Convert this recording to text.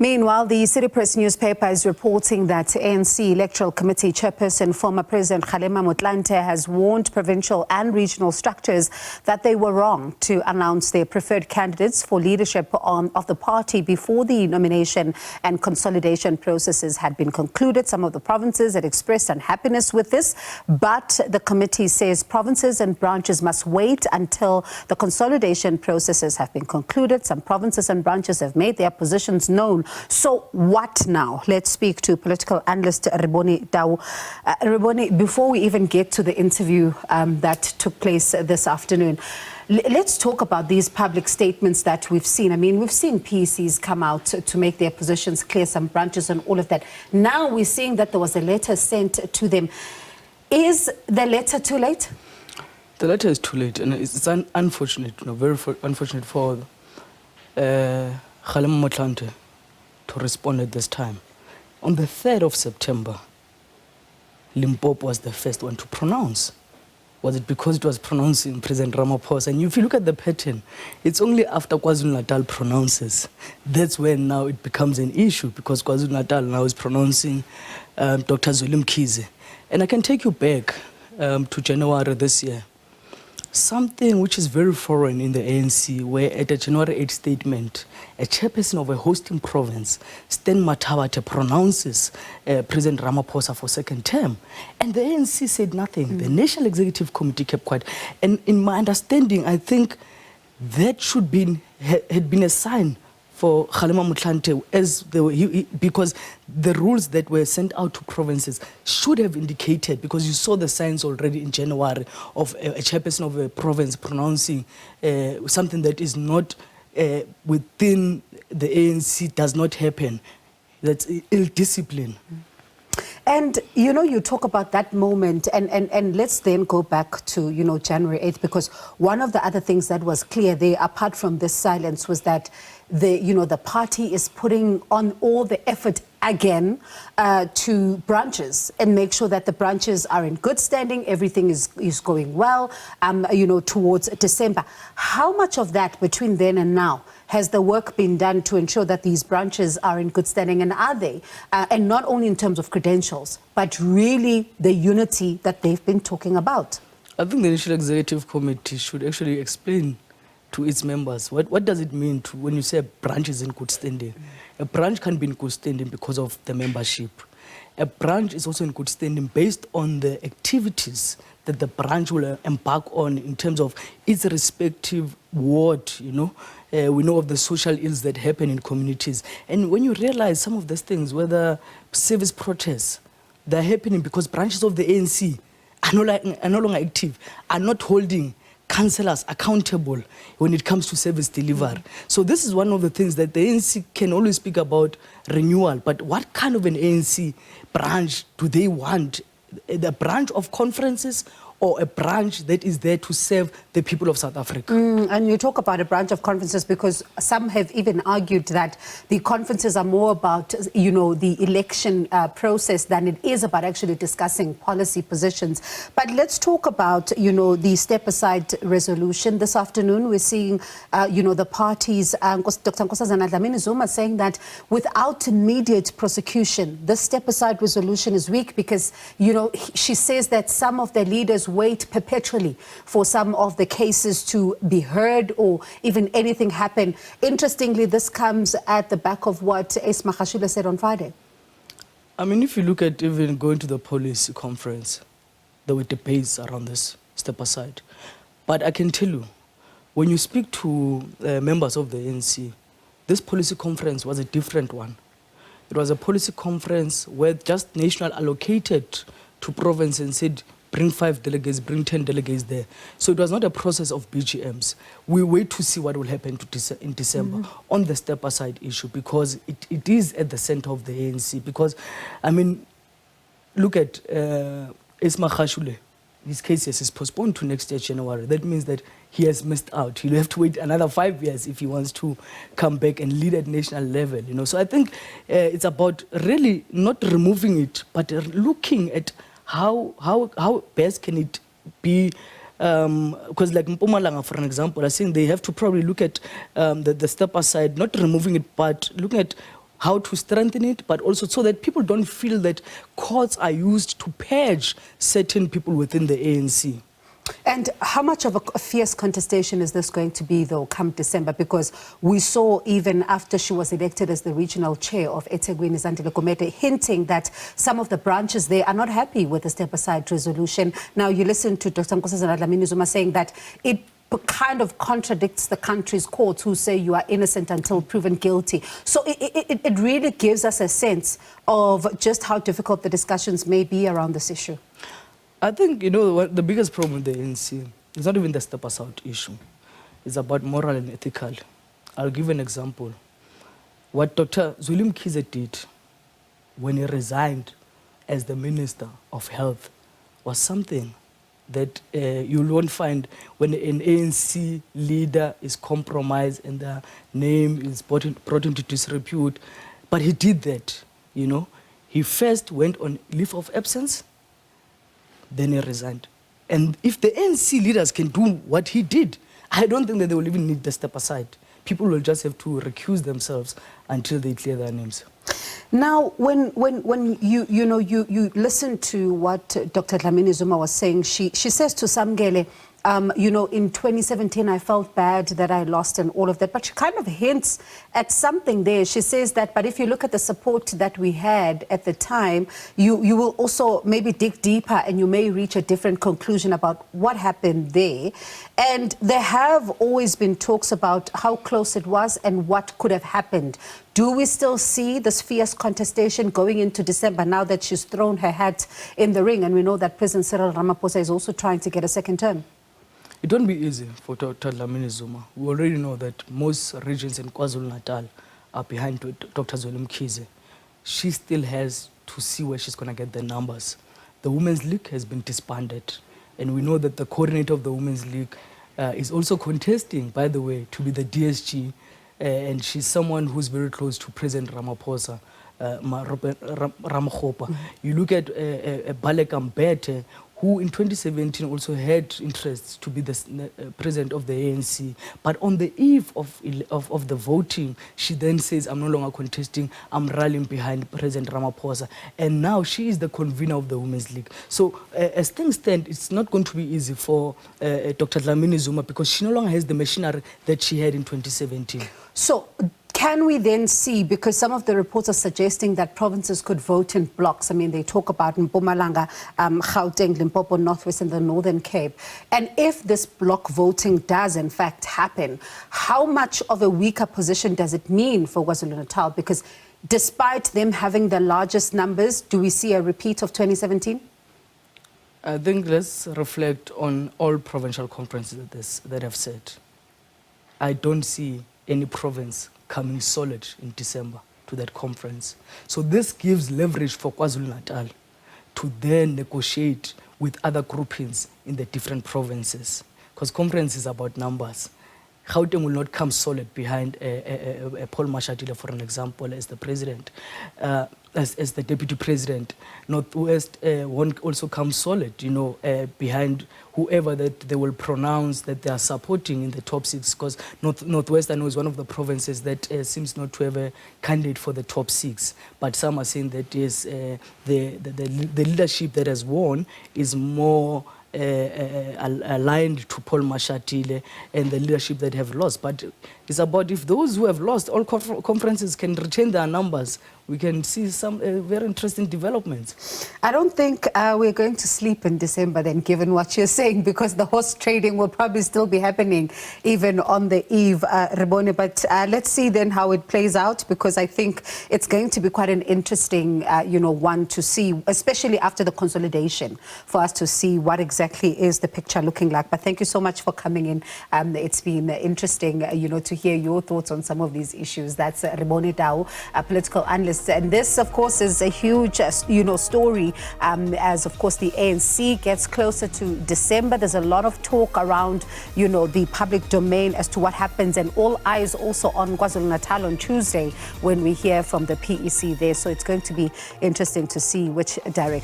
Meanwhile, the City Press newspaper is reporting that ANC Electoral Committee chairperson, former President Kgalema Motlanthe, has warned provincial and regional structures that they were wrong to announce their preferred candidates for leadership of the party before the nomination and consolidation processes had been concluded. Some of the provinces had expressed unhappiness with this, but the committee says provinces and branches must wait until the consolidation processes have been concluded. Some provinces and branches have made their positions known. So what now? Let's speak to Political Analyst Rebone Tau. Rebone, before we even get to the interview that took place this afternoon, let's talk about these public statements that we've seen. I mean, we've seen PECs come out to make their positions clear, some branches and all of that. Now we're seeing that there was a letter sent to them. Is the letter too late? The letter is too late, and it's unfortunate, very unfortunate for Kgalema Motlanthe to respond at this time. On the 3rd of September, Limpopo was the first one to pronounce. Was it because it was pronouncing President Ramaphosa? And if you look at the pattern, it's only after KwaZulu-Natal pronounces. That's when now it becomes an issue, because KwaZulu-Natal now is pronouncing Dr. Zweli Mkhize. And I can take you back to January this year. Something which is very foreign in the ANC, where at a January 8 statement, a chairperson of a hosting province, Stan Mathabate, pronounces President Ramaphosa for second term. And the ANC said nothing. The National Executive Committee kept quiet. And in my understanding, I think that should had been a sign for Kgalema Motlanthe, because the rules that were sent out to provinces should have indicated, because you saw the signs already in January of a chairperson of a province pronouncing something that is not within the ANC, does not happen. That's ill discipline. And, you know, you talk about that moment, and let's then go back to, you know, January 8th, because one of the other things that was clear there, apart from this silence, was that the party is putting on all the effort again to branches and make sure that the branches are in good standing, everything is going well, towards December. How much of that between then and now has the work been done to ensure that these branches are in good standing, and are they? And not only in terms of credentials, but really the unity that they've been talking about. I think the National Executive Committee should actually explain to its members what does it mean when you say a branch is in good standing. A branch can be in good standing because of the membership. A branch is also in good standing based on the activities that the branch will embark on in terms of its respective ward, we know of the social ills that happen in communities. And when you realize some of these things, whether service protests, they're happening because branches of the ANC are no longer active, are not holding councillors accountable when it comes to service delivery. So this is one of the things that the ANC can always speak about renewal, but what kind of an ANC branch do they want? The branch of conferences, or a branch that is there to serve the people of South Africa? And you talk about a branch of conferences because some have even argued that the conferences are more about, the election process than it is about actually discussing policy positions. But let's talk about, the step-aside resolution. This afternoon, we're seeing, the parties, Dr. Nkosazana Dlamini-Zuma saying that without immediate prosecution, this step-aside resolution is weak because, she says that some of the leaders wait perpetually for some of the cases to be heard or even anything happen. Interestingly, this comes at the back of what Ace Magashule said on Friday. I mean, if you look at even going to the policy conference, there were debates around this step aside. But I can tell you, when you speak to members of the ANC, this policy conference was a different one. It was a policy conference where just national allocated to province and said, bring 5 delegates, bring 10 delegates there. So it was not a process of BGMs. We wait to see what will happen in December on the step-aside issue, because it is at the center of the ANC. Because, I mean, look at Isma Khashule. His case is postponed to next year, January. That means that he has missed out. He'll have to wait another 5 years if he wants to come back and lead at national level. So I think it's about really not removing it, but looking at how best can it be, because like Mpumalanga, for an example, I think they have to probably look at the step aside, not removing it, but looking at how to strengthen it, but also so that people don't feel that courts are used to purge certain people within the ANC. And how much of a fierce contestation is this going to be, though, come December? Because we saw even after she was elected as the regional chair of eThekwini, Zandile Gumede, hinting that some of the branches there are not happy with the step-aside resolution. Now, you listen to Dr. Nkosazana Dlamini Zuma saying that it kind of contradicts the country's courts who say you are innocent until proven guilty. So it really gives us a sense of just how difficult the discussions may be around this issue. I think, you know, what the biggest problem with the ANC is not even the step-aside issue. It's about moral and ethical. I'll give an example. What Dr. Zweli Mkhize did when he resigned as the Minister of Health was something that you won't find when an ANC leader is compromised and their name is brought into disrepute. But he did that, you know. He first went on leave of absence, then he resigned. And if the ANC leaders can do what he did, I don't think that they will even need to step aside. People will just have to recuse themselves until they clear their names. Now, when you listen to what Dr. Dlamini Zuma was saying, she says to Samgele, you know, in 2017, I felt bad that I lost and all of that. But she kind of hints at something there. She says that, but if you look at the support that we had at the time, you will also maybe dig deeper and you may reach a different conclusion about what happened there. And there have always been talks about how close it was and what could have happened. Do we still see this fierce contestation going into December now that she's thrown her hat in the ring? And we know that President Cyril Ramaphosa is also trying to get a second term. It won't be easy for Dr. Dlamini Zuma. We already know that most regions in KwaZulu-Natal are behind Dr. Zweli Mkhize. She still has to see where she's going to get the numbers. The Women's League has been disbanded, and we know that the coordinator of the Women's League is also contesting, by the way, to be the DSG, and she's someone who's very close to President Ramaphosa, Ramkhopa. You look at Baleka Mbete, who in 2017 also had interests to be the president of the ANC. But on the eve of the voting, she then says, I'm no longer contesting, I'm rallying behind President Ramaphosa. And now she is the convener of the Women's League. So as things stand, it's not going to be easy for Dr. Dlamini Zuma because she no longer has the machinery that she had in 2017. So can we then see, because some of the reports are suggesting that provinces could vote in blocks. I mean, they talk about Mpumalanga, Gauteng, Limpopo, Northwest, and the Northern Cape. And if this block voting does in fact happen, how much of a weaker position does it mean for KwaZulu-Natal? Because despite them having the largest numbers, do we see a repeat of 2017? I think let's reflect on all provincial conferences that have said. I don't see any province coming solid in December to that conference. So this gives leverage for KwaZulu-Natal to then negotiate with other groupings in the different provinces. Because conference is about numbers. Gauteng will not come solid behind Paul Mashatile, for an example, as the president, as the deputy president. Northwest won't also come solid, you know, behind whoever that they will pronounce that they are supporting in the top six. Because Northwest, I know, is one of the provinces that seems not to have a candidate for the top six. But some are saying that yes, the leadership that has won is more aligned to Paul Mashatile and the leadership that have lost. But it's about if those who have lost, all conferences can retain their numbers, we can see some very interesting developments. I don't think we're going to sleep in December then, given what you're saying, because the horse trading will probably still be happening even on the eve, Rebone. But let's see then how it plays out, because I think it's going to be quite an interesting, one to see, especially after the consolidation, for us to see what exactly is the picture looking like. But thank you so much for coming in. It's been interesting, to hear your thoughts on some of these issues. That's Rebone Tau, a political analyst. And this, of course, is a huge, story as, of course, the ANC gets closer to December. There's a lot of talk around, the public domain as to what happens, and all eyes also on KwaZulu-Natal on Tuesday when we hear from the PEC there. So it's going to be interesting to see which direction